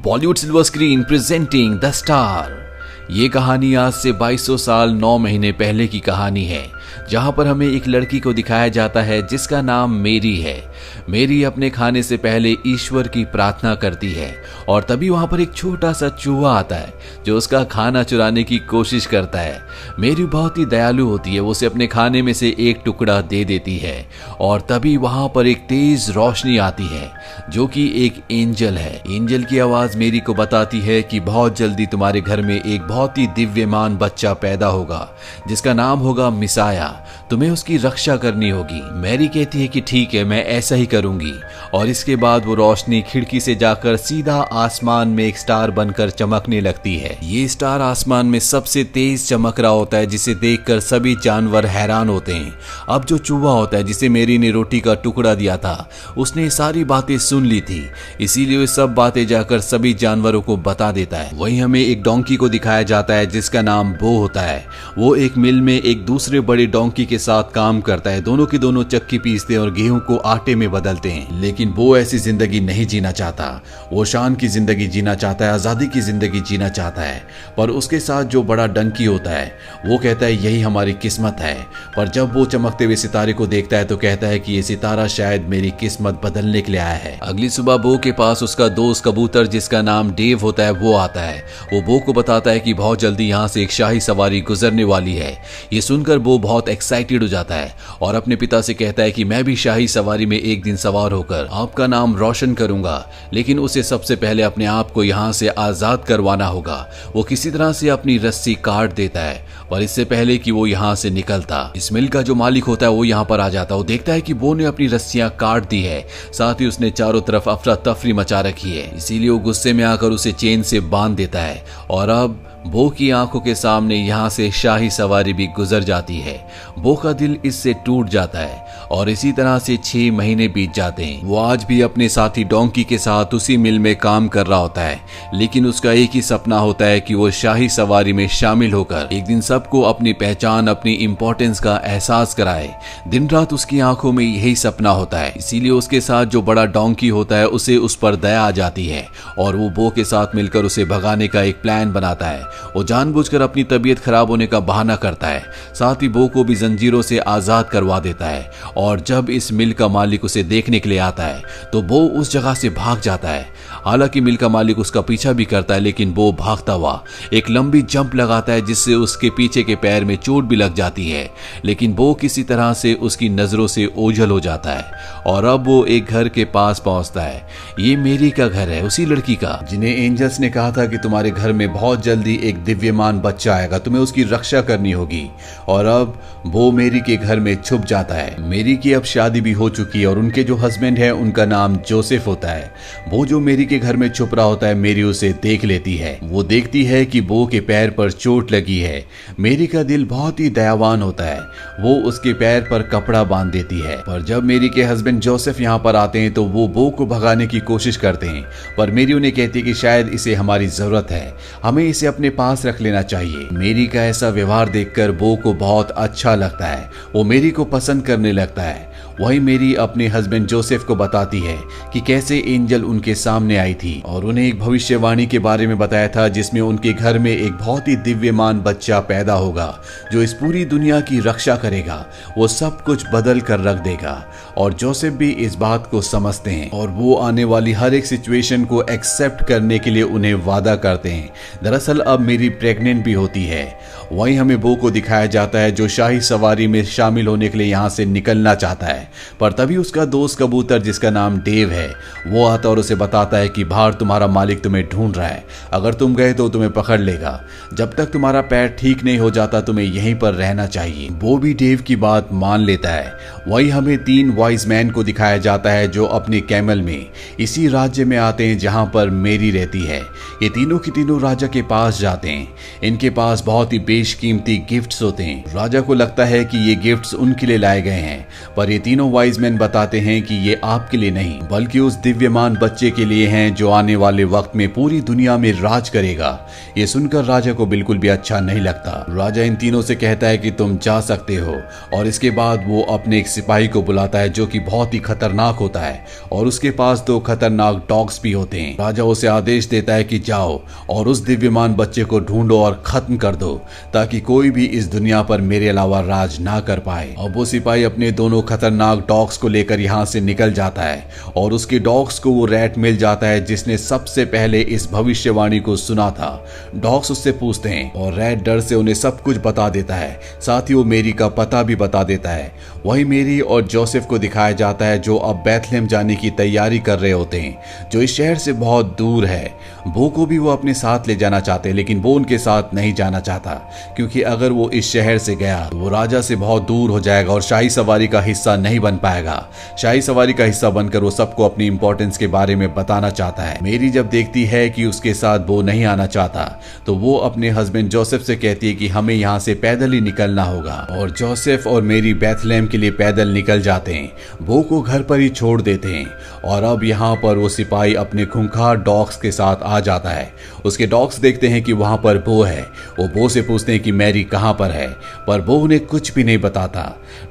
Bollywood silver screen presenting the star. ये कहानी आज से 2200 साल 9 महीने पहले की कहानी है, जहां पर हमें एक लड़की को दिखाया जाता है जिसका नाम मेरी है। मेरी अपने खाने से पहले ईश्वर की प्रार्थना करती है और तभी वहां पर एक छोटा सा चूहा आता है जो उसका खाना चुराने की कोशिश करता है। मेरी बहुत ही दयालु होती है, वो उसे अपने खाने में से एक टुकड़ा दे देती है और तभी वहां पर एक तेज रोशनी आती है जो कि एक एंजल है। एंजल की आवाज मेरी को बताती है कि बहुत जल्दी तुम्हारे घर में एक बहुत ही दिव्यमान बच्चा पैदा होगा जिसका नाम होगा मिसाया। तुम्हें उसकी रक्षा करनी होगी। मैरी कहती है कि ठीक है, मैं ऐसा ही करूंगी। और इसके बाद वो रोशनी खिड़की से जाकर सीधा आसमान में एक स्टार बनकर चमकने लगती है। ये स्टार आसमान में सबसे तेज चमक रहा होता है जिसे देखकर सभी जानवर हैरान होते हैं। अब जो चूहा होता है जिसे मेरी ने रोटी का टुकड़ा दिया था, उसने सारी बातें सुन ली थी, इसीलिए वे सब बातें जाकर सभी जानवरों को बता देता है। वहीं हमें एक डोंकी को दिखाया जाता है जिसका नाम बो होता है। वो एक मिल में एक दूसरे बड़े डोंकी के साथ काम करता है। दोनों की दोनों चक्की पीसते हैं और गेहूं को आटे में बदलते हैं। लेकिन वो ऐसी जिंदगी नहीं जीना चाहता। वो शान की जिंदगी जीना चाहता है, आजादी की जिंदगी जीना चाहता है। पर उसके साथ जो बड़ा डंकी होता है वो कहता है यही हमारी किस्मत है। पर जब वो चमकते हुए सितारे को देखता है तो कहता है कि ये सितारा शायद मेरी किस्मत बदलने के लिए आया है। अगली सुबह बो के पास उसका दोस्त कबूतर जिसका नाम डेव होता है वो आता है। वो बो को बताता है कि बहुत जल्दी यहाँ से एक शाही सवारी गुजरने वाली है। ये सुनकर बो बहुत एक्साइटेड हो जाता है और अपने पिता से कहता है कि मैं भी शाही सवारी में एक दिन सवार होकर आपका नाम रोशन करूंगा, लेकिन उसे सबसे पहले अपने आप को यहाँ से आजाद करवाना होगा। वो किसी तरह से अपनी रस्सी काट देता है पर इससे पहले कि वो यहाँ से निकलता, इस मिल का जो मालिक होता है वो यहाँ पर आ जाता है। वो देखता है कि बो ने अपनी रस्सियां काट दी है, साथ ही उसने चारों तरफ अफरा तफरी मचा रखी है, इसीलिए वो गुस्से में आकर उसे चेन से बांध देता है। और अब बो की आंखों के सामने यहाँ से शाही सवारी भी गुजर जाती है। बो का दिल इससे टूट जाता है और इसी तरह से 6 महीने बीत जाते हैं। वो आज भी अपने साथी डोंकी के साथ उसी मिल में काम कर रहा होता है, लेकिन उसका एक ही सपना होता है कि वो शाही सवारी में शामिल होकर एक दिन सबको अपनी पहचान, अपनी इंपॉर्टेंस का एहसास कराए। दिन रात उसकी आंखों में यही सपना होता है, इसीलिए उसके साथ जो बड़ा डोंकी होता है उसे उस पर दया आ जाती है और वो बो के साथ मिलकर उसे भगाने का एक प्लान बनाता है। वो जानबूझकर अपनी तबीयत खराब होने का बहाना करता है, साथ ही बो को भी जंजीरों से आजाद करवा देता है। और जब इस मिल का मालिक उसे देखने के लिए आता है तो बो उस जगह से भाग जाता है। हालांकि मिल का मालिक उसका पीछा भी करता है, लेकिन बो भागता हुआ एक लंबी जंप लगाता है जिससे उसके पीछे के पैर में चोट भी लग जाती है। लेकिन बो किसी तरह से उसकी नजरों से ओझल हो जाता है और अब वो एक घर के पास पहुंचता है। ये मेरी का घर है, उसी लड़की का जिन्हें एंजल्स ने कहा था कि तुम्हारे घर में बहुत जल्दी एक दिव्यमान बच्चा आएगा, तुम्हें उसकी रक्षा करनी होगी। और अब वो मेरी के घर में छुप जाता है। मेरी की अब शादी भी हो चुकी है और उनके जो हस्बैंड है उनका नाम जोसेफ होता है। वो जो मेरी के घर में छुप रहा होता है, मेरी उसे देख लेती है। वो देखती है कि बो के पैर पर चोट लगी है। मेरी का दिल बहुत ही दयावान होता है, वो उसके पैर पर कपड़ा बांध देती है। पर जब मेरी के हस्बैंड जोसेफ यहाँ पर आते हैं तो वो बो को भगाने की कोशिश करते हैं, पर मेरी उन्हें कहती है कि शायद इसे हमारी जरूरत है, हमें इसे अपने पास रख लेना चाहिए। मेरी का ऐसा व्यवहार देखकर बो को बहुत अच्छा लगता है, वो मेरी को पसंद करने लगता है। वही मेरी अपने हस्बैंड जोसेफ को बताती है कि कैसे एंजल उनके सामने आई थी और उन्हें एक भविष्यवाणी के बारे में बताया था जिसमें उनके घर में एक बहुत ही दिव्यमान बच्चा पैदा होगा जो इस पूरी दुनिया की रक्षा करेगा, वो सब कुछ बदल कर रख देगा। और जोसेफ भी इस बात को समझते हैं और वो आने वाली हर एक सिचुएशन को एक्सेप्ट करने के लिए उन्हें वादा करते हैं। दरअसल अब मेरी प्रेग्नेंट भी होती है। वहीं हमें बो को दिखाया जाता है जो शाही सवारी में शामिल होने के लिए यहाँ से निकलना चाहता है, पर तभी उसका दोस्त कबूतर जिसका नाम डेव है वो आता और उसे बताता है कि बाहर तुम्हारा मालिक तुम्हें ढूंढ रहा है, अगर तुम गए तो तुम्हें पकड़ लेगा, जब तक तुम्हारा पैर ठीक नहीं हो जाता तुम्हें यहीं पर रहना चाहिए। वो भी डेव की बात मान लेता है। वहीं हमें 3 वाइज मैन को दिखाया जाता है जो अपने कैमल में इसी राज्य में आते हैं जहां पर मेरी रहती है। ये तीनों की तीनों राजा के पास जाते हैं। इनके पास बहुत ही बेशकीमती गिफ्ट्स होते हैं। राजा को लगता है कि ये गिफ्ट्स उनके लिए लाए गए हैं, पर ये तीनों तीनों वाइज मैन बताते हैं कि ये आपके लिए नहीं बल्कि उस दिव्यमान बच्चे के लिए हैं जो आने वाले वक्त में पूरी दुनिया में राज करेगा। ये सुनकर राजा को बिल्कुल भी अच्छा नहीं लगता। राजा इन तीनों से कहता है कि तुम जा सकते हो, और इसके बाद वो अपने एक सिपाही को बुलाता है जो कि बहुत ही खतरनाक होता है और उसके पास 2 खतरनाक डॉग्स भी होते हैं। राजा उसे आदेश देता है कि जाओ और उस दिव्यमान बच्चे को ढूंढो और खत्म कर दो ताकि कोई भी इस दुनिया पर मेरे अलावा राज ना कर पाए। अब वो सिपाही अपने दोनों खतरनाक डॉग्स को लेकर यहाँ से निकल जाता है और उसके डॉग्स को वो रैट मिल जाता है जिसने सबसे पहले इस भविष्यवाणी को सुना था। डॉग्स उससे पूछते हैं और रैट डर से उन्हें सब कुछ बता देता है, साथ ही वो मेरी का पता भी बता देता है। वही मेरी और जोसेफ को दिखाया जाता है जो अब बैथलेहम जाने की तैयारी कर रहे होते हैं जो इस शहर से बहुत दूर है। बो को भी वो अपने साथ ले जाना चाहते हैं लेकिन वो उनके साथ नहीं जाना चाहता क्योंकि अगर वो इस शहर से गया तो वो राजा से बहुत दूर हो जाएगा और शाही सवारी का हिस्सा नहीं बन पाएगा। शाही सवारी का हिस्सा बनकर वो सबको अपनी इंपॉर्टेंस के बारे में बताना चाहता है। मेरी जब देखती है कि उसके साथ वो नहीं आना चाहता तो वो अपने हस्बैंड जोसेफ से कहती है कि हमें यहाँ से पैदल ही निकलना होगा और जोसेफ और मेरी बैथलेहम के लिए पैदल निकल जाते हैं। बो को घर पर ही छोड़ देते हैं और अब यहाँ पर वो सिपाही अपने खूंखार डॉग्स के साथ आ जाता है। उसके डॉग्स देखते हैं कि वहां पर बो है। वो बो से पूछते हैं कि मैरी कहां पर है, पर बो उन्हें कुछ भी नहीं बताता।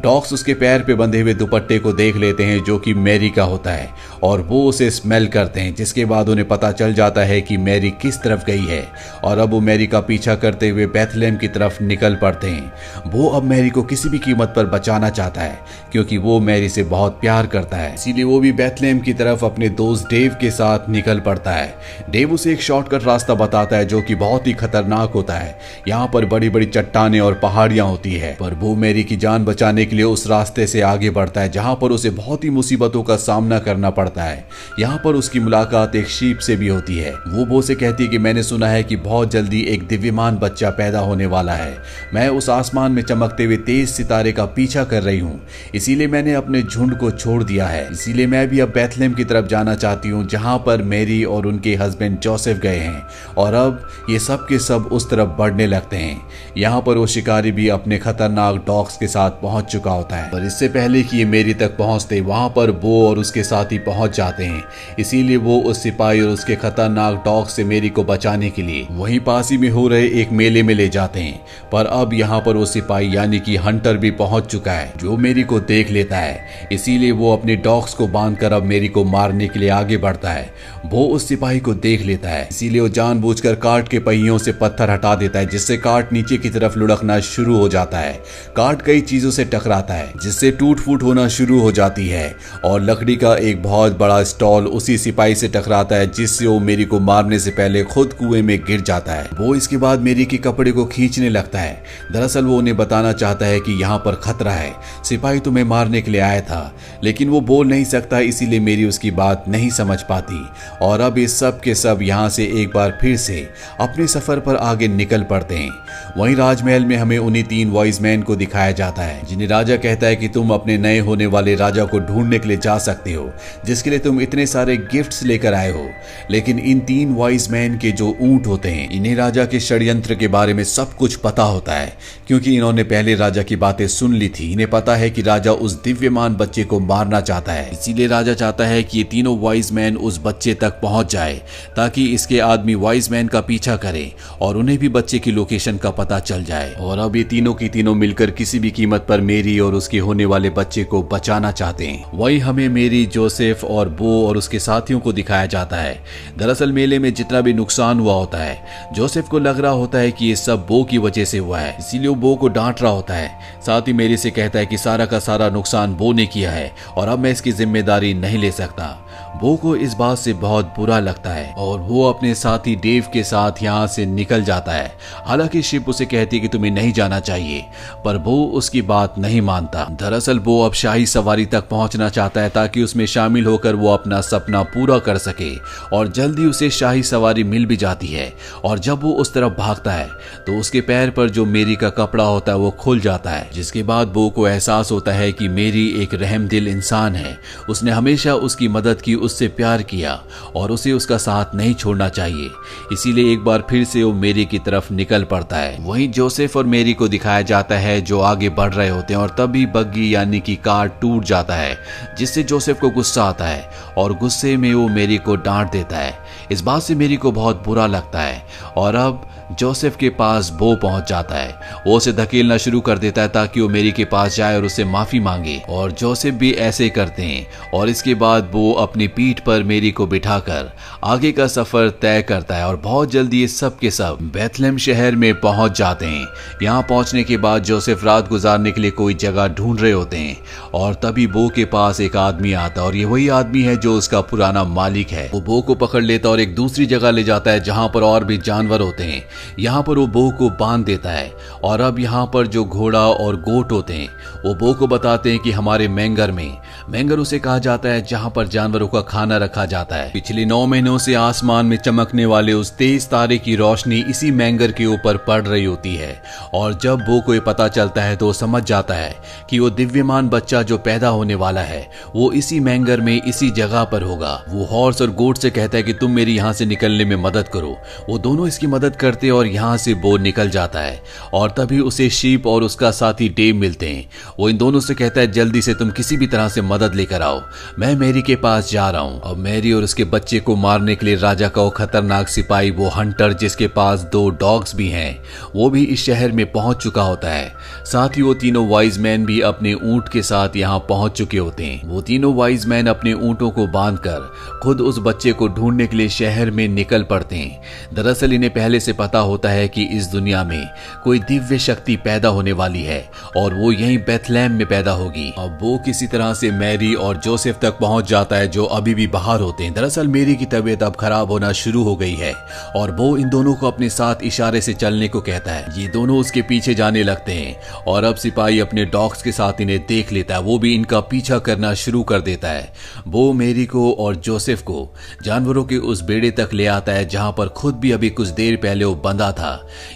डॉग्स उसके पैर पे बंधे हुए दुपट्टे को देख लेते हैं जो कि मैरी का होता है और वो उसे स्मेल करते हैं, जिसके बाद उन्हें पता चल जाता है कि मैरी किस तरफ गई है और अब वो मैरी का पीछा करते हुए बैथलेहम की तरफ निकल पड़ते हैं। वो अब मैरी को किसी भी कीमत पर बचाना चाहता है क्योंकि वो मैरी से बहुत प्यार करता है, इसीलिए वो भी बैथलेहम की तरफ अपने दोस्त डेव के साथ निकल पड़ता है। डेव उसे एक शॉर्टकट रास्ता बताता है जो कि बहुत ही खतरनाक होता है। यहाँ पर बड़ी बड़ी चट्टानें और पहाड़ियां होती है, पर वो मैरी की जान बचाने के लिए उस रास्ते से आगे बढ़ता है जहाँ पर उसे बहुत ही मुसीबतों का सामना करना पड़ता है। यहाँ पर उसकी मुलाकात एक शीप से भी होती है। वो बो से कहती है कि मैंने सुना है कि बहुत जल्दी एक दिव्यमान बच्चा पैदा होने वाला है। मैं उस आसमान में चमकते हुए तेज सितारे का पीछा कर रही हूँ, इसीलिए मैंने अपने झुंड को छोड़ दिया है। इसीलिए मैं भी अब बैथलेहम की तरफ जाना चाहती हूँ जहाँ पर मैरी और उनके हस्बैंड जोसेफ गए हैं और अब ये सब के सब उस तरफ बढ़ने लगते हैं। यहाँ पर वो शिकारी भी अपने खतरनाक डॉग्स के साथ पहुंच चुका होता है, पर इससे पहले कि ये मेरी तक पहुंचते वहां पर बो और उसके साथी पहुंच जाते हैं। इसीलिए वो उस सिपाही और उसके खतरनाक डॉग से मेरी को बचाने के लिए वहीं पास ही में हो रहे एक मेले में ले जाते हैं, पर अब यहाँ पर वो सिपाही यानी कि हंटर भी पहुंच चुका है जो मेरी को देख लेता है। इसीलिए वो अपने डॉग्स को बांधकर अब मेरी को मारने के लिए आगे बढ़ता है। वो उस सिपाही को देख लेता है, इसीलिए वो जानबूझकर कार्ट के पहियों से पत्थर हटा देता है जिससे कार्ट नीचे की तरफ लुढ़कना शुरू हो जाता है। कार्ट कई चीजों से टकराता है जिससे टूट फूट होना शुरू हो जाती है और लकड़ी का एक बहुत बड़ा स्टॉल उसी सिपाही से टकराता है जिससे वो मेरी को मारने से पहले खुद कुएं में गिर जाता है। वो इसके बाद मेरी के कपड़े को खींचने लगता है। दरअसल वो उन्हें बताना चाहता है कि यहाँ पर खतरा है, सिपाही तुम्हें मारने के लिए आया था, लेकिन वो बोल नहीं सकता, इसीलिए मेरी उसकी बात नहीं समझ पाती। और अब इस सब के सब यहाँ से एक बार फिर से अपने सफर पर आगे निकल पड़ते हैं। वहीं राजमहल में हमें उन्हीं 3 वॉइस मैन को दिखाया जाता है जिन्हें राजा कहता है कि तुम अपने नए होने वाले राजा को ढूंढने के लिए जा सकते हो, जिसके लिए तुम इतने सारे गिफ्ट्स लेकर आए हो। लेकिन इन 3 वॉइस मैन के जो ऊंट होते हैं, इन्हें राजा के षड्यंत्र के बारे में सब कुछ पता होता है क्योंकि इन्होंने पहले राजा की बातें सुन ली थी। इन्हें पता है कि राजा उस दिव्यमान बच्चे को मारना चाहता है, इसीलिए राजा चाहता है कि ये तीनों वॉइस मैन उस बच्चे तक पहुंच जाए ताकि इसके आदमी वॉइस मैन का पीछा करें और उन्हें भी बच्चे की लोकेशन का पता चल जाए। और अब ये तीनों की तीनों मिलकर किसी भी कीमत पर मेरी और उसके होने वाले बच्चे को बचाना चाहते हैं। वही हमें मेरी, जोसेफ और बो और उसके साथियों को दिखाया जाता है। दरअसल मेले में जितना भी नुकसान हुआ होता है, जोसेफ को लग रहा होता है कि ये सब बो की वजह से हुआ है, इसीलिए वो बो को डांट रहा होता है। साथ ही मेरी से कहता है कि सारा का सारा नुकसान बो ने किया है और अब मैं इसकी जिम्मेदारी नहीं ले सकता। बो को इस बात से बहुत बुरा लगता है और वो अपने साथी डेव के साथ यहाँ से निकल जाता है। हालांकि शिप उसे कहती है कि तुम्हें नहीं जाना चाहिए, पर बो उसकी बात नहीं मानता। दरअसल बो अब शाही सवारी तक पहुंचना चाहता है ताकि उसमें शामिल होकर वो अपना सपना पूरा कर सके और जल्दी उसे शाही सवारी मिल भी जाती है। और जब वो उस तरफ भागता है तो उसके पैर पर जो मेरी का कपड़ा होता है वो खुल जाता है, जिसके बाद बो को एहसास होता है कि मेरी एक रहमदिल इंसान है, उसने हमेशा उसकी मदद कि उससे प्यार किया और उसे उसका साथ नहीं छोड़ना चाहिए। इसीलिए एक बार फिर से वो मेरी की तरफ निकल पड़ता है। वहीं जोसेफ और मेरी को दिखाया जाता है जो आगे बढ़ रहे होते हैं और तभी बग्गी यानी कि कार टूट जाता है, जिससे जोसेफ को गुस्सा आता है और गुस्से में वो मेरी को डांट देता है। इस बात से मेरी को बहुत बुरा लगता है और अब जोसेफ के पास बो पहुंच जाता है। वो उसे धकेलना शुरू कर देता है ताकि वो मेरी के पास जाए और उससे माफी मांगे और जोसेफ भी ऐसे करते हैं और इसके बाद वो अपनी पीठ पर मेरी को बिठाकर आगे का सफर तय करता है और बहुत जल्दी ये सब के सब बेथलेहम शहर में पहुंच जाते हैं। यहाँ पहुंचने के बाद जोसेफ रात गुजारने के लिए कोई जगह ढूंढ रहे होते हैं और तभी बो के पास एक आदमी आता है और ये वही आदमी है जो उसका पुराना मालिक है। वो बो को पकड़ लेता है और एक दूसरी जगह ले जाता है जहां पर और भी जानवर होते हैं। यहाँ पर वो बो को बांध देता है और अब यहाँ पर जो घोड़ा और गोट होते हैं वो बो को बताते हैं कि हमारे मैंगर उसे कहा जाता है जहां पर जानवरों का खाना रखा जाता है। पिछले 9 महीनों से आसमान में चमकने वाले उस तेज तारे की रोशनी इसी मैंगर के ऊपर पड़ रही होती है और जब बो को ये पता चलता है तो समझ जाता है कि वो दिव्यमान बच्चा जो पैदा होने वाला है वो इसी मैंगर में इसी जगह पर होगा। वो हॉर्स और गोट से कहता है कि तुम मेरी यहाँ से निकलने में मदद करो। वो दोनों इसकी मदद करते और यहाँ से बो निकल जाता है और तभी उसे शीप और उसका साथी डेव मिलते हैं। वो इन दोनों से कहता है जल्दी से तुम किसी भी तरह से मदद लेकर आओ, मैं मैरी के पास जा रहा हूँ। अब मैरी और उसके बच्चे को मारने के लिए राजा का वो खतरनाक सिपाही वो हंटर जिसके पास 2 डॉग्स भी हैं वो भी इस शहर में पहुंच चुका होता है। साथ ही वो तीनों वाइज मैन भी अपने ऊंट के साथ यहाँ पहुंच चुके होते हैं। वो तीनों वाइज मैन अपने ऊंटों को बांधकर खुद उस बच्चे को ढूंढने के लिए शहर में निकल पड़ते हैं। दरअसल इन्हें पहले से पता होता है कि इस दुनिया में कोई दिव्य शक्ति पैदा होने वाली है और वो यहीं बेथलेहम में पैदा होगी। अब वो किसी तरह से मैरी और जोसेफ तक पहुंच जाता है जो अभी भी बाहर होते हैं। दरअसल मेरी की तबीयत अब खराब होना शुरू हो गई है और वो इन दोनों को अपने साथ इशारे से चलने को कहता है। ये दोनों उसके पीछे जाने लगते हैं और अब सिपाही अपने डॉग्स के साथ इन्हें देख लेता है, वो भी इनका पीछा करना शुरू कर देता है। वो मेरी को और जोसेफ को जानवरों के उस बेड़े तक ले आता है जहां पर खुद भी अभी कुछ देर पहले वो बंधा था।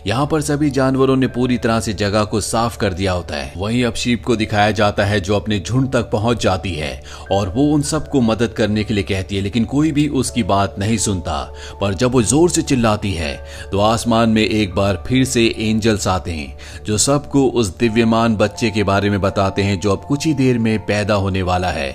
यहाँ पर सभी जानवरों ने पूरी तरह से जगह को साफ कर दिया होता है। वहीं अब शीप को दिखाया जाता है जो अपने झुंड तक पहुंच जाती है और वो उन सबको मदद करने के लिए कहती है, लेकिन कोई भी उसकी बात नहीं सुनता। पर जब वो जोर से चिल्लाती है तो आसमान में एक बार फिर से एंजल्स आते हैं जो सबको उस दिव्यमान बच्चे के बारे में बताते हैं जो अब कुछ ही देर में पैदा होने वाला है।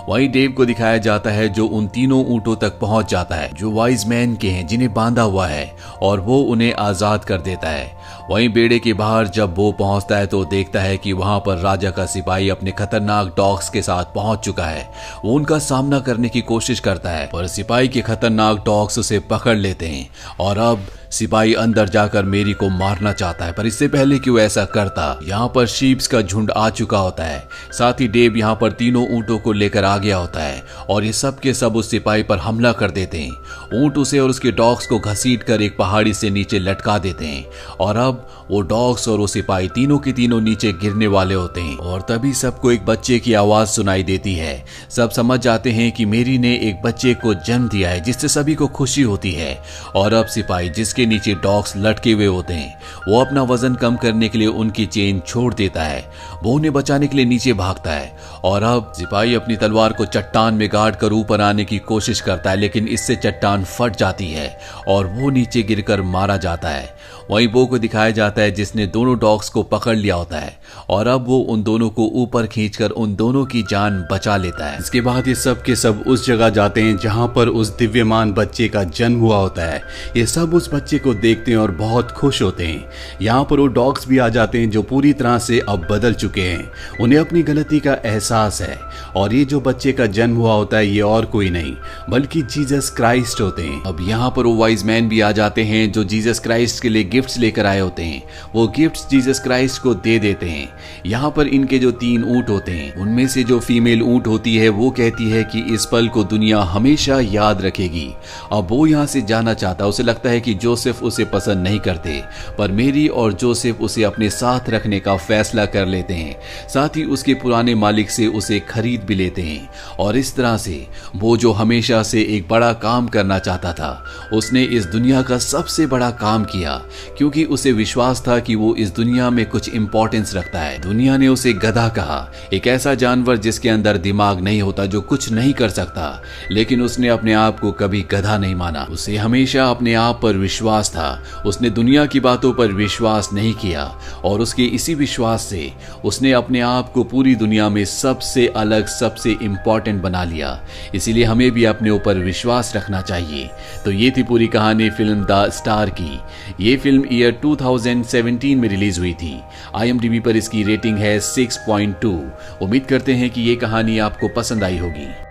वहीं डेव को दिखाया जाता है जो उन तीनों ऊंटों तक पहुंच जाता है जो वाइज मैन के हैं जिन्हें बांधा हुआ है और वो उन्हें आजाद कर देता है। वहीं बेड़े के बाहर जब वो पहुंचता है तो देखता है कि वहां पर राजा का सिपाही अपने खतरनाक डॉग्स के साथ पहुंच चुका है। वो उनका सामना करने की कोशिश करता है पर सिपाही के खतरनाक डॉग्स उसे पकड़ लेते हैं और अब सिपाही अंदर जाकर मेरी को मारना चाहता है। पर इससे पहले कि वो ऐसा करता यहाँ पर शीप्स का झुंड आ चुका होता है। साथ ही डेव यहाँ पर तीनों ऊंटों को लेकर आ गया होता है और ये सब के सब उस सिपाही पर हमला कर देते हैं। ऊंट उसे और उसके डॉग्स को घसीट कर एक पहाड़ी से नीचे लटका देते हैं और अब वो डॉग्स और वो सिपाही तीनों के तीनों नीचे गिरने वाले होते हैं और तभी सबको एक बच्चे की आवाज सुनाई देती है। सब समझ जाते हैं कि मेरी ने एक बच्चे को जन्म दिया है जिससे सभी को खुशी होती है और अब सिपाही जिसके नीचे डॉग्स लटके हुए होते हैं वो अपना वजन कम करने के लिए उनकी चेन छोड़ देता है। वो उन्हें बचाने के लिए नीचे भागता है और अब सिपाही अपनी तलवार को चट्टान में गाड़ कर ऊपर आने की कोशिश करता है, लेकिन इससे चट्टान फट जाती है और वो नीचे गिरकर मारा जाता है। वहीं बो को दिखाया जाता है जिसने दोनों डॉग्स को पकड़ लिया होता है और अब वो उन दोनों को ऊपर खींचकर उन दोनों की जान बचा लेता है। इसके बाद ये सब के सब उस जगह जाते हैं जहां पर उस दिव्यमान बच्चे का जन्म हुआ होता है। ये सब उस बच्चे को देखते हैं और बहुत खुश होते हैं। यहाँ पर वो डॉग्स भी आ जाते हैं जो पूरी तरह से अब बदल चुके हैं। उन्हें अपनी गलती का एहसास है और ये जो बच्चे का जन्म हुआ होता है ये और कोई नहीं बल्कि जीसस क्राइस्ट होते हैं। अब यहाँ पर वो वाइज मैन भी आ जाते हैं जो जीसस क्राइस्ट के लिए गिफ्ट्स लेकर आए होते हैं। वो गिफ्ट्स जीसस क्राइस्ट को दे देते हैं। यहाँ पर इनके जो 3 ऊंट होते हैं उनमें से जो फीमेल ऊंट होती है वो कहती है कि इस पल को दुनिया हमेशा याद रखेगी। अब वो यहाँ से जाना चाहता है। उसे लगता है कि जो जोसेफ उसे पसंद नहीं करते, पर मेरी और जोसेफ उसे अपने साथ रखने का फैसला कर लेते हैं। साथ ही उसके पुराने मालिक से उसे खरीद भी लेते हैं और इस तरह से वो जो हमेशा से एक बड़ा काम करना चाहता था, उसने इस दुनिया का सबसे बड़ा काम किया, क्योंकि उसे विश्वास था कि वो इस दुनिया में कुछ इंपॉर्टेंस रखता है। दुनिया ने उसे गधा कहा, एक ऐसा जानवर जिसके अंदर दिमाग नहीं होता, जो कुछ नहीं कर सकता, लेकिन उसने अपने आप को कभी गधा नहीं माना। उसे हमेशा अपने आप पर विश्वास था। उसने दुनिया की बातों पर विश्वास नहीं किया और उसके इसी विश्वास से उसने अपने आप को पूरी दुनिया में सबसे अलग, सबसे इंपॉर्टेंट बना लिया। इसीलिए हमें भी अपने ऊपर विश्वास रखना चाहिए। तो ये थी पूरी कहानी फिल्म द स्टार की। ये फिल्म ईयर 2017 में रिलीज हुई थी। IMDb पर इसकी रेटिंग है 6.2। उम्मीद करते हैं कि ये कहानी आपको पसंद आई होगी।